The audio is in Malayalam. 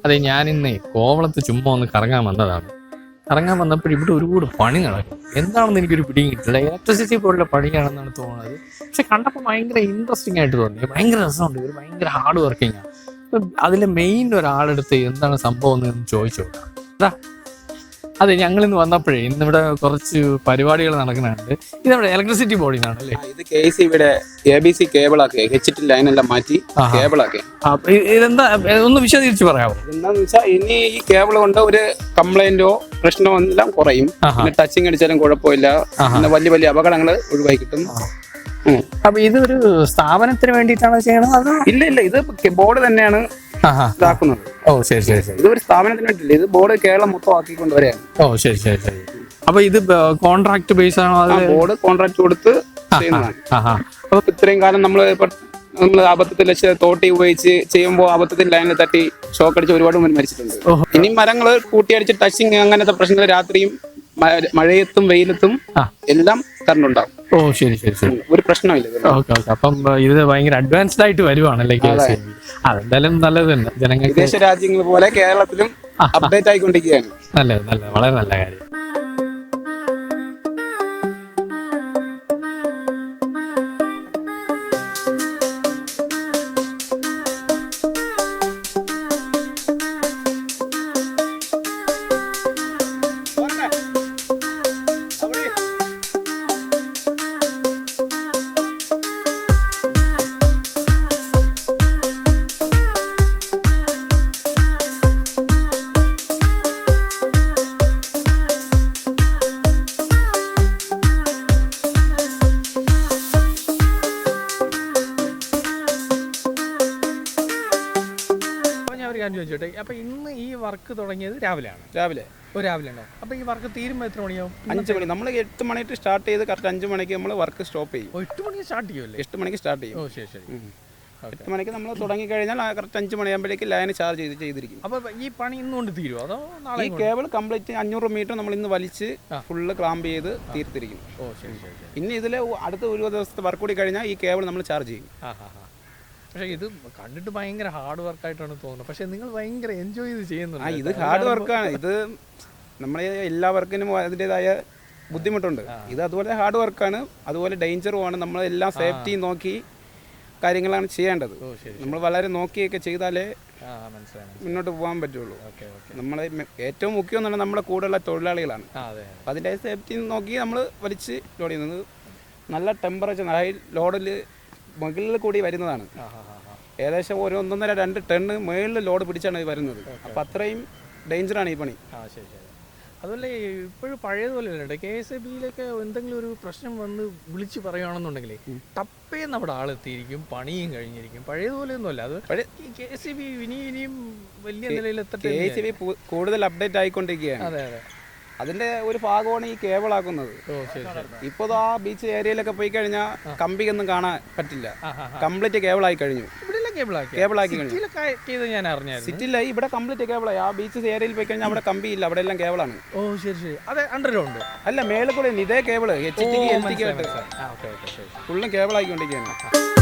അതെ, ഞാനിന്നേ കോവളത്ത് ചുമ്മാ ഒന്ന് കറങ്ങാൻ വന്നതാണ്. കറങ്ങാൻ വന്നപ്പോൾ ഇവിടെ ഒരുപാട് പണി നടക്കും. എന്താണെന്ന് എനിക്കൊരു പിടിയും കിട്ടില്ല. ഇലക്ട്രിസിറ്റി പോലുള്ള പണിയാണെന്നാണ് തോന്നുന്നത്. പക്ഷെ കണ്ടപ്പോൾ ഭയങ്കര ഇൻട്രസ്റ്റിംഗ് ആയിട്ട് തോന്നി. ഭയങ്കര രസമുണ്ട്. ഇവർ ഭയങ്കര ഹാർഡ് വർക്കിംഗ് ആണ്. അപ്പം അതിലെ മെയിൻ ഒരാളെടുത്ത് എന്താണ് സംഭവം എന്ന് ചോദിച്ചു നോക്കാം. അതാ, അതെ, ഞങ്ങളിന്ന് വന്നപ്പോഴേ ഇന്നിവിടെ കുറച്ച് പരിപാടികൾ നടക്കുന്നുണ്ട്. ഇതവിടെ ഇലക്ട്രിസിറ്റി ബോർഡിൽ നിന്നാണല്ലേ? ഇത് KECBയുടെ ABC കേബിളാക്കി, HT ലൈനെല്ലാം മാറ്റി കേബിളാക്കി. ഇതെന്താ ഒന്ന് വിശദീകരിച്ച് പറയാമോ? എന്താന്ന് വെച്ചാൽ ഇനി ഈ കേബിൾ കൊണ്ട് ഒരു കംപ്ലൈന്റോ പ്രശ്നമോ എല്ലാം കുറയും. പിന്നെ ടച്ചിങ് അടിച്ചാലും കുഴപ്പമില്ല. പിന്നെ വലിയ വലിയ അപകടങ്ങൾ ഒഴിവായി കിട്ടും. അപ്പൊ ഇതൊരു സ്ഥാപനത്തിന് വേണ്ടിയിട്ടാണ് ചെയ്യണത്? അത് ഇല്ല, ഇത് ബോർഡ് തന്നെയാണ് ഇതാക്കുന്നത്. ഓ ശരി ശരി ശരി. ഇത് ഒരു സ്ഥാപനത്തിന് വേണ്ടിയില്ല, ഇത് ബോർഡ് കേരളം മൊത്തം ആക്കിക്കൊണ്ട് വരെയാണ്. ഓ ശരി ശരി ശരി. അപ്പൊ ഇത് കോൺട്രാക്ട് ബേസ് ആണോ? ബോർഡ് കോൺട്രാക്ട് കൊടുത്ത് ചെയ്യുന്നതാണ്. അപ്പൊ ഇത്രയും കാലം നമ്മൾ അബദ്ധത്തിൽ തോട്ടി ഉപയോഗിച്ച് ചെയ്യുമ്പോൾ അബദ്ധത്തിൽ ലൈനിൽ തട്ടി ഷോക്ക് അടിച്ച് ഒരുപാട് മരിച്ചിട്ടുണ്ട്. ഇനി മരങ്ങൾ കൂട്ടിയടിച്ച് ടച്ചിങ് അങ്ങനത്തെ പ്രശ്നങ്ങൾ രാത്രിയും മഴയത്തും വെയിലത്തും എല്ലാം കറണ്ട് ഉണ്ടാവും. ഓ ശരി ശരി ശരി. ഒരു പ്രശ്നമില്ല. Okay okay. അപ്പം ഇത് ഭയങ്കര അഡ്വാൻസ്ഡ് ആയിട്ട് വരുവാണല്ലേ KECB? അതെന്തായാലും നല്ലത് തന്നെ. ജനങ്ങൾക്ക് വിദേശ രാജ്യങ്ങൾ പോലെ കേരളത്തിലും അപ്ഡേറ്റ് ആയിക്കൊണ്ടിരിക്കുകയാണ്. നല്ലത്, നല്ലത്, വളരെ നല്ല കാര്യം. ചോദിച്ചോട്ടെ, അപ്പൊ ഇന്ന് ഈ വർക്ക് തുടങ്ങിയത് രാവിലെയാണ്? രാവിലെ ഉണ്ടോ? അപ്പൊ ഈ വർക്ക് തീരുമ്പോൾ എത്ര മണിയാവും? 5 മണി. നമ്മൾ 8 മണിക്ക് സ്റ്റാർട്ട് ചെയ്ത് കറക്റ്റ് 5 മണിക്ക് നമ്മൾ വർക്ക് സ്റ്റോപ്പ് ചെയ്യും. 8 മണിക്ക് സ്റ്റാർട്ട് ചെയ്യുമല്ലേ? 8 മണിക്ക് സ്റ്റാർട്ട് ചെയ്യും. ഓ ശരി ശരി. 8 മണിക്ക് നമ്മൾ തുടങ്ങി കഴിഞ്ഞാൽ കറക്റ്റ് 5 മണിയാകുമ്പോഴേക്ക് ലൈൻ ചാർജ് ചെയ്തിരിക്കും. അപ്പൊ ഈ പണി ഇന്നുകൊണ്ട് തീരുമോ അതോ നാളെ? ഈ കേബിൾ കംപ്ലീറ്റ് 500 മീറ്റർ നമ്മൾ ഇന്ന് വലിച്ച് ഫുള്ള് ക്ലാമ്പ് ചെയ്ത് തീർത്തിരിക്കും. ഓ ശരി ശരി. ഇനി ഇതിൽ അടുത്ത ഒരു ദിവസത്തെ വർക്ക് കൂടി കഴിഞ്ഞാൽ ഈ കേബിൾ നമ്മൾ ചാർജ് ചെയ്യും. പക്ഷേ ഇത് കണ്ടിട്ട് ഭയങ്കര ഹാർഡ് വർക്കായിട്ടാണ് തോന്നുന്നത്. പക്ഷെ നിങ്ങൾ ഭയങ്കര എൻജോയ് ചെയ്ത് ചെയ്യുന്നുണ്ട്. ഇത് ഹാർഡ് വർക്കാണ്. ഇത് നമ്മളെ എല്ലാ വർക്കിനും അതിൻ്റെതായ ബുദ്ധിമുട്ടുണ്ട്. ഇത് അതുപോലെ ഹാർഡ് വർക്കാണ്, അതുപോലെ ഡേഞ്ചറുമാണ്. നമ്മളെല്ലാം സേഫ്റ്റി നോക്കി കാര്യങ്ങളാണ് ചെയ്യേണ്ടത്. നമ്മൾ വളരെ നോക്കിയൊക്കെ ചെയ്താലേ മുന്നോട്ട് പോകാൻ പറ്റുള്ളൂ. നമ്മളെ ഏറ്റവും മുഖ്യം എന്ന് പറഞ്ഞാൽ നമ്മുടെ കൂടെയുള്ള തൊഴിലാളികളാണ്. അപ്പം അതിൻ്റെ സേഫ്റ്റി നോക്കി നമ്മൾ വലിച്ച് ലോഡ് ചെയ്യുന്നത്. നല്ല ടെമ്പറേച്ചർ ഹൈ ലോഡിൽ മുകളിൽ കൂടി വരുന്നതാണ്. ഏകദേശം ഒരു 1.5-2 ടണ്ണ് മുകളിൽ ലോഡ് പിടിച്ചാണ് വരുന്നത്. അപ്പം അത്രയും ഡേഞ്ചറാണ് ഈ പണി. അതുപോലെ ഇപ്പോഴും പഴയതുപോലെ അല്ലേ KECBയിലൊക്കെ എന്തെങ്കിലും ഒരു പ്രശ്നം വന്ന് വിളിച്ച് പറയുകയാണെന്നുണ്ടെങ്കിൽ ടപ്പേന്ന് അവിടെ ആളെത്തിയിരിക്കും, പണിയും കഴിഞ്ഞിരിക്കും. പഴയതുപോലെ ഒന്നുമല്ല. അത് KECB ഇനിയും വലിയ നിലയിൽ എത്തട്ടെ. KECB കൂടുതൽ അപ്ഡേറ്റ് ആയിക്കൊണ്ടിരിക്കുകയാണ്. അതെ അതെ. അതിന്റെ ഒരു ഭാഗമാണ് ഈ കേബിൾ ആക്കുന്നത്. ഇപ്പോൾ ആ ബീച്ച് ഏരിയയിലൊക്കെ പോയി കഴിഞ്ഞാൽ കമ്പിയൊന്നും കാണാൻ പറ്റില്ല. കംപ്ലീറ്റ് കേബിൾ ആയി കഴിഞ്ഞു. കേബിളാക്കി കഴിഞ്ഞു. ഞാൻ അറിഞ്ഞു. സിറ്റിയില്ല, ഇവിടെ കംപ്ലീറ്റ് കേബിളായി. ആ ബീച്ച് ഏരിയയിൽ പോയി കഴിഞ്ഞാൽ അവിടെ കമ്പിയില്ല, അവിടെ എല്ലാം കേബിളാണ്. ഓ ശരി ശരി. അതെ, അണ്ടർഗ്രൗണ്ട് അല്ല, മേളിൽ കൂടെ ഇതേ കേബിള് HT LT ഫുള്ളും കേബിൾ ആയിക്കൊണ്ടിരിക്കുകയാണ്.